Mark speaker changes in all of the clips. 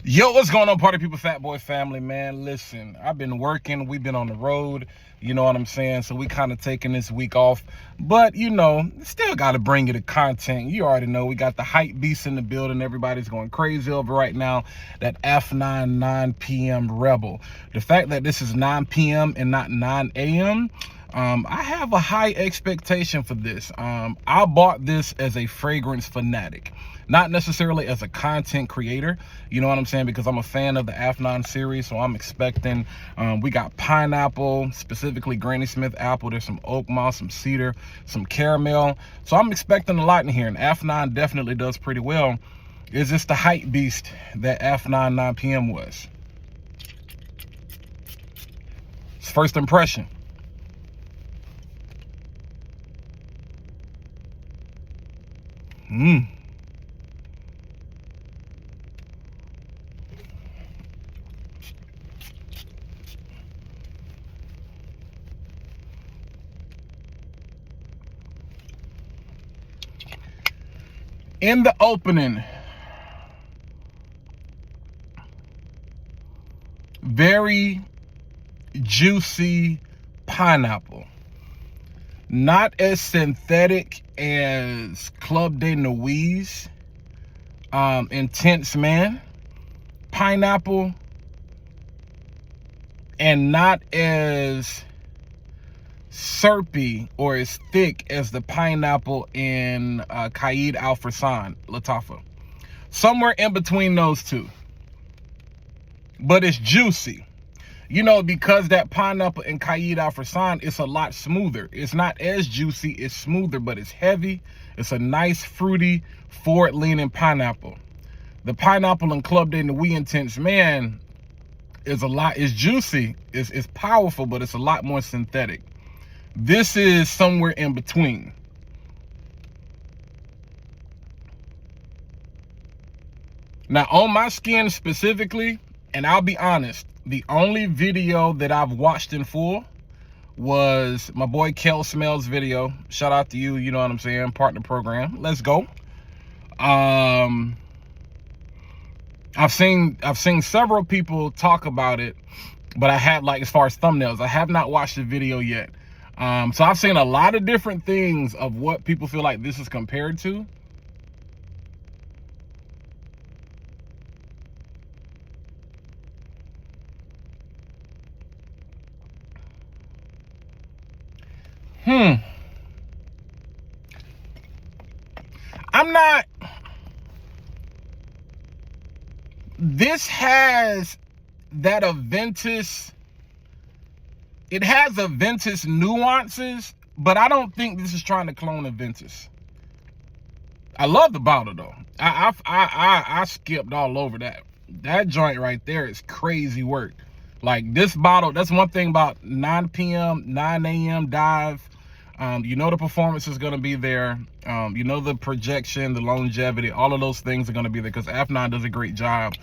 Speaker 1: Yo, what's going on, party people, fat boy family, man? Listen, I've been working. We've been on the road, you know what I'm saying? So we kind of taking this week off, but you know, still got to bring you the content. You already know we got the hype beast in the building. Everybody's going crazy over right now. That Afnan 9PM Rebel. The fact that this is 9 p.m. and not 9 a.m., I have a high expectation for this. I bought this as a fragrance fanatic, not necessarily as a content creator, you know what I'm saying, because I'm a fan of the Afnan series. So I'm expecting, we got pineapple, specifically Granny Smith apple, there's some oak moss, some cedar, some caramel. So I'm expecting a lot in here, and Afnan definitely does pretty well. Is this the hype beast that Afnan 9PM was? It's first impression. In the opening, very juicy pineapple. Not as synthetic as Club de Nuits, Intense Man pineapple, and not as syrupy or as thick as the pineapple in Caid Al Farsan Latafa. Somewhere in between those two, but it's juicy. You know, because that pineapple in Caid Al Farsan, it's a lot smoother. It's not as juicy, it's smoother, but it's heavy. It's a nice, fruity, forward-leaning pineapple. The pineapple in Club de Nuit Intense Man is juicy, it's powerful, but it's a lot more synthetic. This is somewhere in between. Now, on my skin specifically, and I'll be honest, the only video that I've watched in full was my boy Kel Smells video. Shout out to you, you know what I'm saying, partner program. Let's go. I've seen several people talk about it, but I have, like, as far as thumbnails, I have not watched the video yet. So I've seen a lot of different things of what people feel like this is compared to. I'm not. This has that Aventus. It has Aventus nuances, but I don't think this is trying to clone Aventus. I love the bottle though. I skipped all over that. That joint right there is crazy work. Like, this bottle, that's one thing about 9 p.m., 9 a.m. dive. You know the performance is going to be there. You know the projection, the longevity, all of those things are going to be there, because Afnan does a great job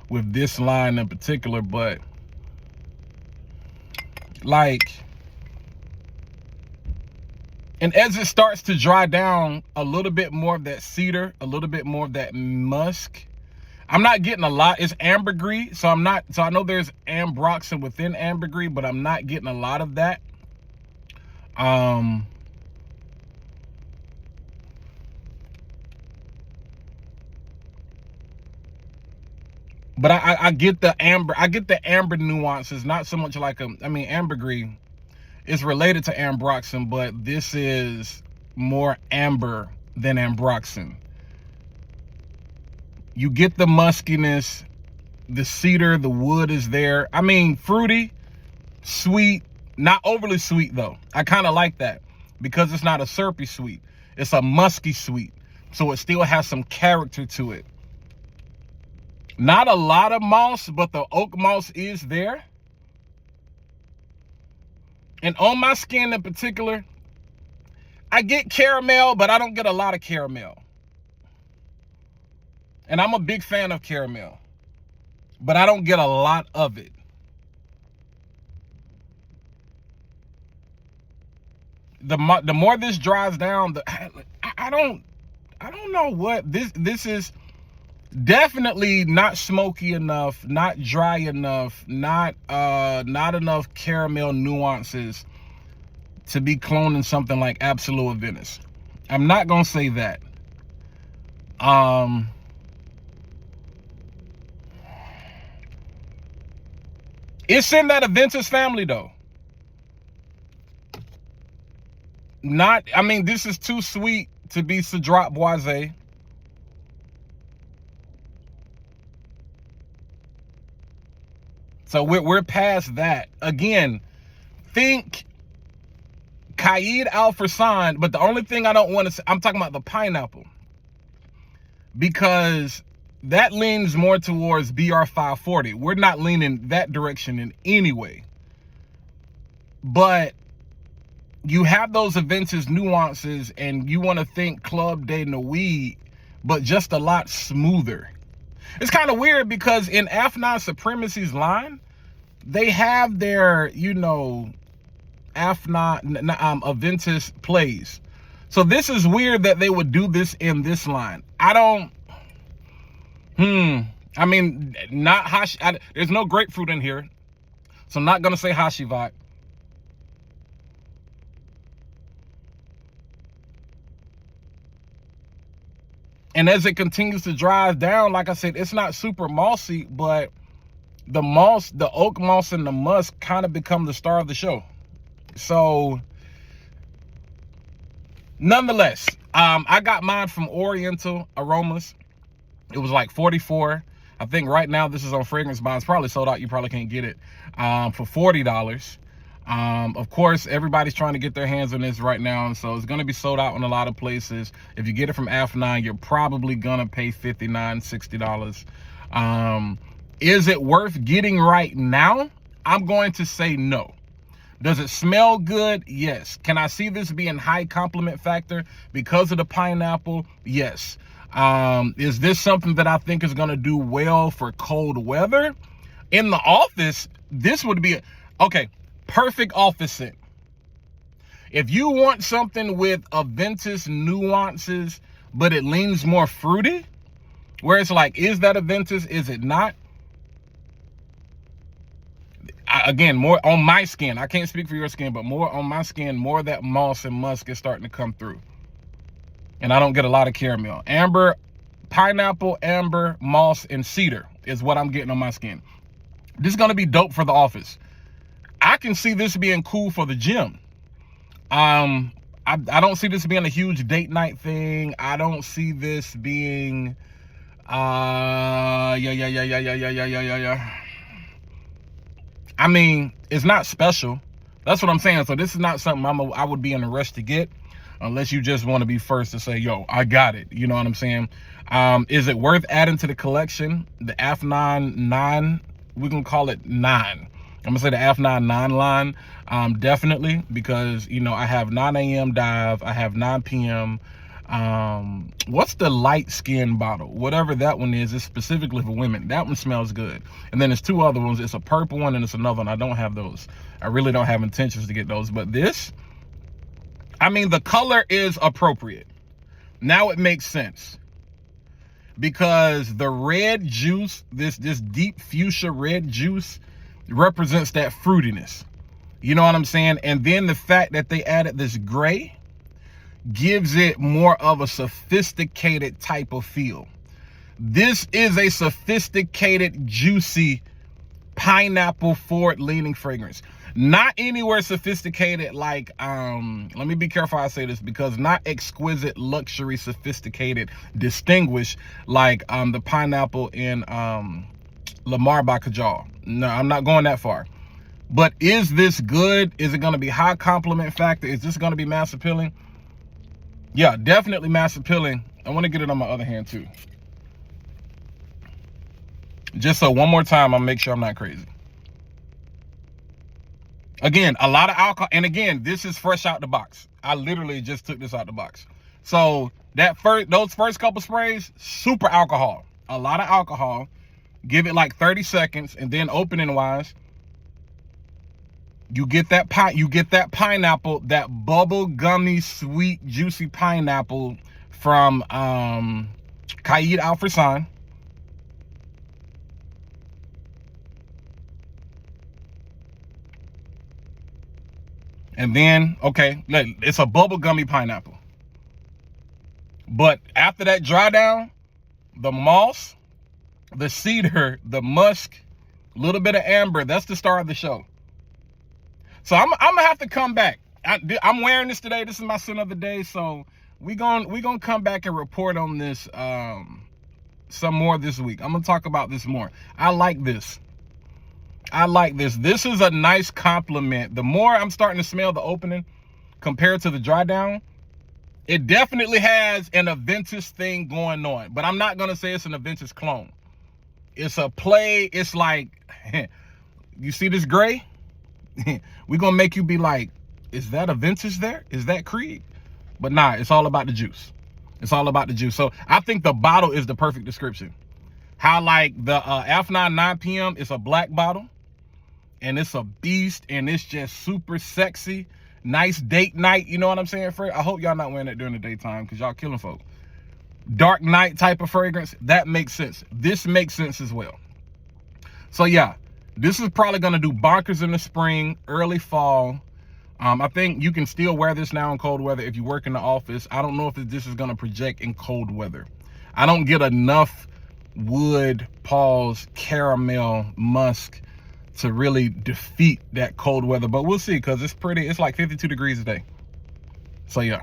Speaker 1: with this line in particular. But, like, and as it starts to dry down, a little bit more of that cedar, a little bit more of that musk. I'm not getting a lot. It's ambergris, so I know there's ambroxan within ambergris, but I'm not getting a lot of that. But I get the amber nuances, not so much like ambergris is related to ambroxan, but this is more amber than ambroxan. You get the muskiness, the cedar, the wood is there. I mean, fruity, sweet, not overly sweet though. I kind of like that, because it's not a syrupy sweet. It's a musky sweet. So it still has some character to it. Not a lot of moss, but the oak moss is there. And on my skin in particular, I get caramel, but I don't get a lot of caramel. And I'm a big fan of caramel, but I don't get a lot of it. The more this dries down, I don't know what this is. Definitely not smoky enough, not dry enough, not enough caramel nuances to be cloning something like Absolute Aventus. I'm not gonna say that. It's in that Aventus family though. I mean, this is too sweet to be Cedrat Boise. So we're past that. Again, think Caid Alfresson, but the only thing I don't want to say, I'm talking about the pineapple, because that leans more towards BR540. We're not leaning that direction in any way. But you have those Aventus nuances, and you want to think Club de Nuit, but just a lot smoother. It's kind of weird because in Afnan Supremacy's line, they have their, you know, Aventus plays. So this is weird that they would do this in this line. I mean, not hash. There's no grapefruit in here, so I'm not gonna say Hashivat. And as it continues to drive down, like I said, it's not super mossy, but the moss, the oak moss and the musk kind of become the star of the show. So nonetheless, I got mine from Oriental Aromas. It was like $44. I think right now this is on Fragrance Buy. It's probably sold out. You probably can't get it for $40. Of course, everybody's trying to get their hands on this right now, and so it's going to be sold out in a lot of places. If you get it from Afnan, you're probably going to pay $59, $60. Is it worth getting right now? I'm going to say no. Does it smell good? Yes. Can I see this being high compliment factor because of the pineapple? Yes. Is this something that I think is going to do well for cold weather? In the office, this would be okay. Perfect office scent. If you want something with Aventus nuances, but it leans more fruity, where it's like, is that Aventus? Is it not? Again, more on my skin. I can't speak for your skin, but more on my skin, more of that moss and musk is starting to come through. And I don't get a lot of caramel. Amber, pineapple, amber, moss, and cedar is what I'm getting on my skin. This is going to be dope for the office. I can see this being cool for the gym. I don't see this being a huge date night thing. I don't see this being yeah. I mean, it's not special. That's what I'm saying. So this is not something I would be in a rush to get, unless you just want to be first to say, yo, I got it. You know what I'm saying? Is it worth adding to the collection? The Afnan 9, we can call it 9. I'm gonna say the Afnan 9 line, definitely, because, you know, I have 9 a.m. dive, I have 9 p.m. What's the light skin bottle? Whatever that one is, it's specifically for women. That one smells good. And then there's two other ones. It's a purple one and it's another one. I don't have those. I really don't have intentions to get those. But this, I mean, the color is appropriate. Now it makes sense. Because the red juice, this deep fuchsia red juice, represents that fruitiness. You know what I'm saying? And then the fact that they added this gray gives it more of a sophisticated type of feel. This is a sophisticated, juicy, pineapple forward leaning fragrance. Not anywhere sophisticated like, let me be careful how I say this, because not exquisite, luxury, sophisticated, distinguished like the pineapple in Lamar by Kajal. No, I'm not going that far. But is this good? Is it going to be high compliment factor? Is this going to be mass appealing? Yeah, definitely mass appealing. I want to get it on my other hand too. Just so one more time, I'll make sure I'm not crazy. Again, a lot of alcohol. And again, this is fresh out the box. I literally just took this out the box. So those first couple sprays, super alcohol. A lot of alcohol. Give it like 30 seconds, and then opening wise, you get that pineapple, that bubble gummy, sweet, juicy pineapple from Caid Alfresson. And then, okay, it's a bubblegummy pineapple. But after that dry down, the moss, the cedar, the musk, a little bit of amber, that's the star of the show. So I'm gonna have to come back. I'm wearing this today. This is my scent of the day. So we gonna come back and report on this some more this week. I'm gonna talk about this more. I like this. This is a nice compliment. The more I'm starting to smell the opening compared to the dry down, it definitely has an Aventus thing going on. But I'm not gonna say it's an Aventus clone. It's a play. It's like, you see this gray? We're gonna make you be like, is that Aventus there? Is that Creed? But nah, it's all about the juice. It's all about the juice. So I think the bottle is the perfect description. How like the Afnan 9PM is a black bottle, and it's a beast, and it's just super sexy. Nice date night, you know what I'm saying, Fred? I hope y'all not wearing that during the daytime, because y'all killing folk. Dark night type of fragrance, that makes sense. This makes sense as well. So yeah, this is probably gonna do bonkers in the spring, early fall. I think you can still wear this now in cold weather if you work in the office. I don't know if this is gonna project in cold weather. I don't get enough wood, pause, caramel, musk to really defeat that cold weather, but we'll see, because it's like 52 degrees a day. So yeah.